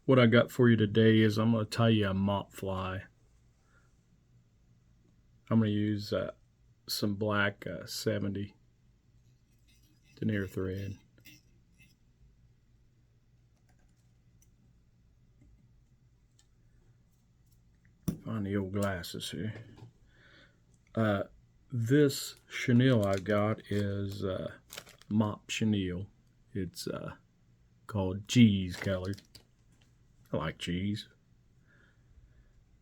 What I got for you today is I'm going to tie you a mop fly. I'm going to use some black 70 denier thread. Find the old glasses here. This chenille I got is mop chenille. It's called cheese colored. I like cheese.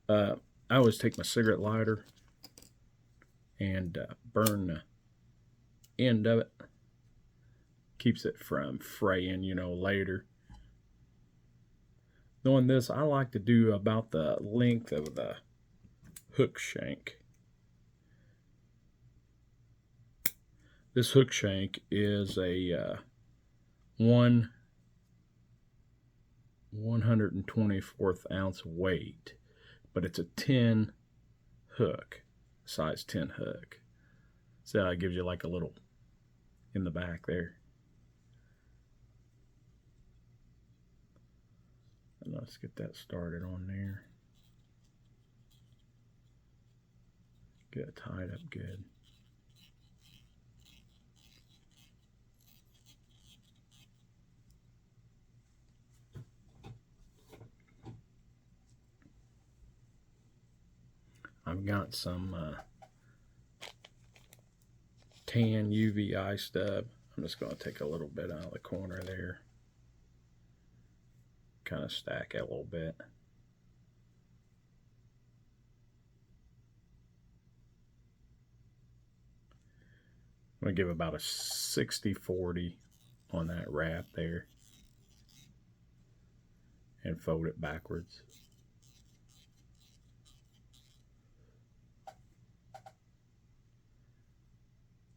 I always take my cigarette lighter and burn the end of it. Keeps it from fraying, later. Knowing this, I like to do about the length of the hook shank. This hook shank is a 1/124th ounce weight, but it's a 10 hook, size 10 hook. So it gives you like a little in the back there. And let's get that started on there. Get it tied up good. I've got some tan UV stub. I'm just going to take a little bit out of the corner there. Kind of stack it a little bit. I'm going to give about a 60-40 on that wrap there. And fold it backwards.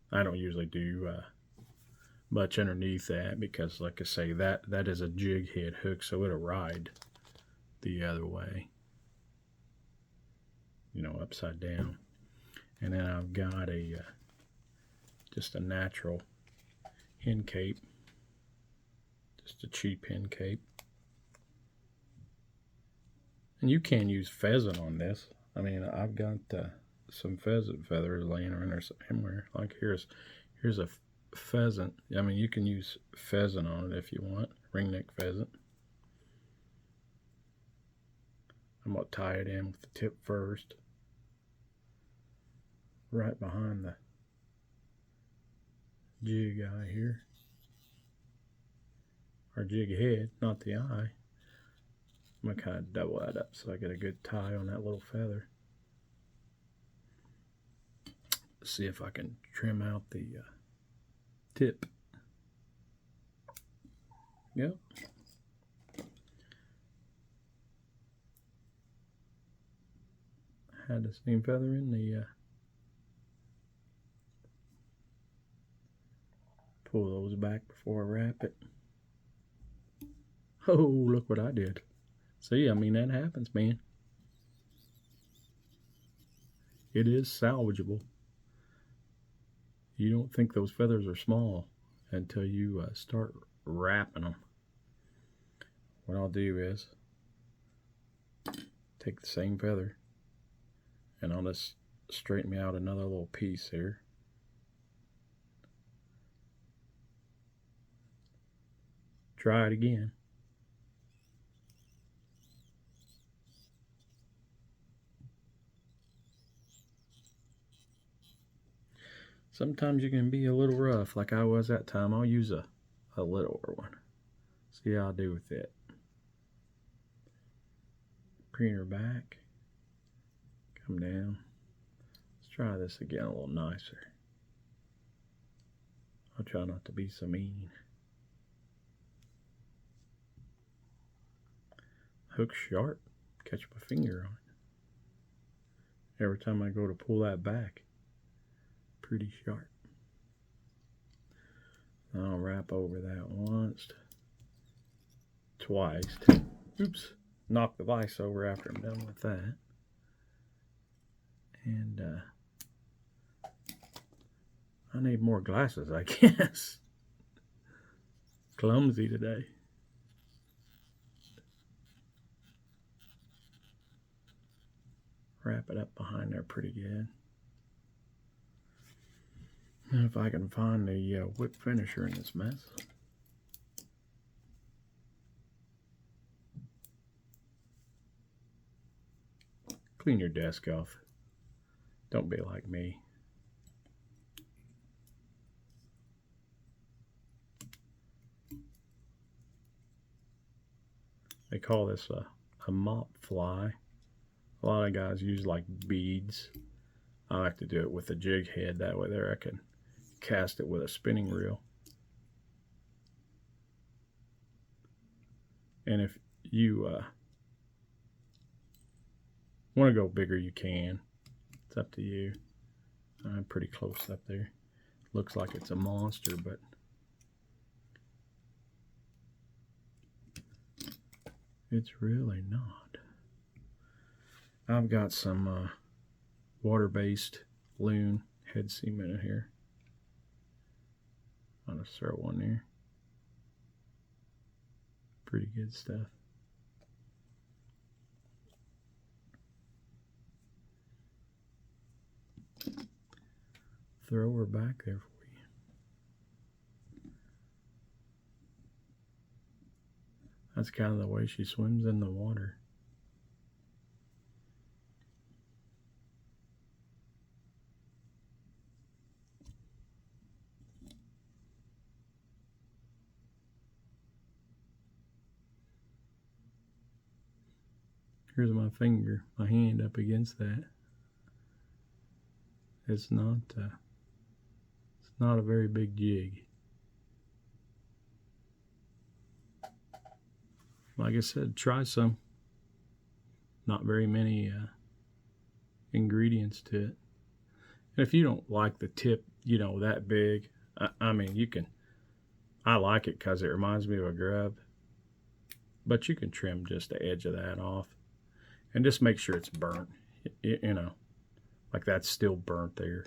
I don't usually do much underneath that because, like I say, that is a jig head hook, so it'll ride the other way, upside down. And then I've got a just a natural hen cape, just a cheap hen cape. And you can use pheasant on this. I mean, I've got some pheasant feathers laying around there somewhere. Like here's a pheasant. I mean, you can use pheasant on it if you want, ringneck pheasant. I'm going to tie it in with the tip first, right behind the jig eye here, or jig head, not the eye. I'm going to kind of double that up so I get a good tie on that little feather. See if I can trim out the tip. Yep. Had the same feather in the pull those back before I wrap it. Oh, look what I did. See, I mean, that happens, man. It is salvageable. You don't think those feathers are small until you start wrapping them. What I'll do is take the same feather and I'll just straighten me out another little piece here. Try it again. Sometimes you can be a little rough, like I was that time. I'll use a littler one. See how I do with it. Preen her back. Come down. Let's try this again a little nicer. I'll try not to be so mean. Hook sharp. Catch my finger on it. Every time I go to pull that back. Pretty sharp. I'll wrap over that once, twice. Oops, knock the vise over after I'm done with that. And I need more glasses, I guess. Clumsy today. wrap it up behind there pretty good. And if I can find the whip finisher in this mess. Clean your desk off. Don't be like me. They call this a mop fly. A lot of guys use like beads. I like to do it with a jig head. That way there I can cast it with a spinning reel. And if you want to go bigger, you can. It's up to you. I'm pretty close up there. Looks like it's a monster, but it's really not. I've got some water-based loon head cement in here. I'll just throw one there. Pretty good stuff. Throw her back there for you. That's kind of the way she swims in the water. Here's my finger, my hand up against that. It's not a very big jig. Like I said, try some. Not very many ingredients to it. And if you don't like the tip, that big, I mean, you can. I like it because it reminds me of a grub. But you can trim just the edge of that off. And just make sure it's burnt. Like that's still burnt there.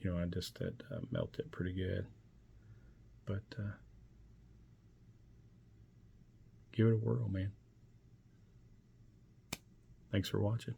I just had melted it pretty good. But give it a whirl, man. Thanks for watching.